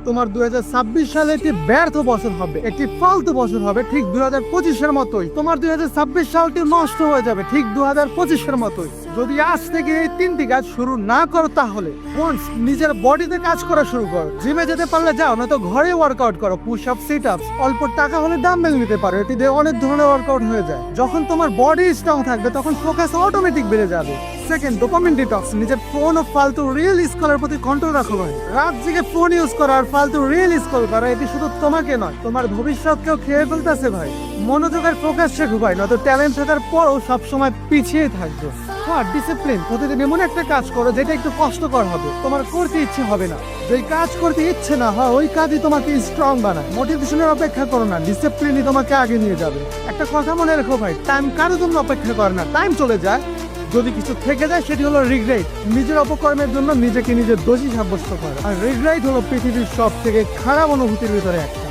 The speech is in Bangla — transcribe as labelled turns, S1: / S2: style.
S1: তোমার 2026 সালে একটি ব্যর্থ বছর হবে, একটি ফালতু বছর হবে, ঠিক 2025-এর মতোই। তোমার 2026 সালটি নষ্ট হয়ে যাবে ঠিক 2025-এর মতোই। যদি আজ থেকে এই তিনটি কাজ শুরু না করো তাহলে নিজের বডিতে কাজ করা শুরু করো। জিমে যেতে পারলে যাও, না তো ঘরে ওয়ার্কআউট করো। পুশ আপ, সিট আপ, অল্প টাকা হলে ডাম্বেল নিতে পারো। এটি দিয়ে অনেক ধরনের ওয়ার্কআউট হয়ে যায়। যখন তোমার বডি স্ট্রং থাকবে তখন ফোকাস অটোমেটিক বেড়ে যাবে। Second, dopamine detox. নিজের ফোন ও ফালতু রিল স্ক্রলের প্রতি কন্ট্রোল রাখো ভাই। রাত জেগে ফোন ইউজ করা আর ফালতু রিল স্ক্রল করা, এটি শুধু তোমাকে নয়, তোমার ভবিষ্যৎকেও খেয়ে ফেলতেছে ভাই। মনোযোগের ফোকাস শেখো ভাই, নয়তো ট্যালেন্ট থাকার পরও সবসময় পিছিয়ে থাকবে। হ্যাঁ, ডিসিপ্লিন। প্রতিদিন এমন একটা কাজ করো যেটা একটু কষ্টকর হবে, তোমার করতে ইচ্ছে হবে না। যেই কাজ করতে ইচ্ছে না হয় ওই কাজই তোমাকে স্ট্রং বানায়। মোটিভেশনের অপেক্ষা করো না, ডিসিপ্লিনই তোমাকে আগে নিয়ে যাবে। একটা কথা মনে রেখো ভাই, টাইম কারো জন্য অপেক্ষা করে না, টাইম চলে যায়। যদি কিছু থেকে যায় সেটি হলো রিগ্রেট। নিজের অপকর্মের জন্য নিজেকে নিজের দোষী সাব্যস্ত করা। আর রিগ্রেট হলো পৃথিবীর সব থেকে খারাপ অনুভূতির ভিতরে একটা।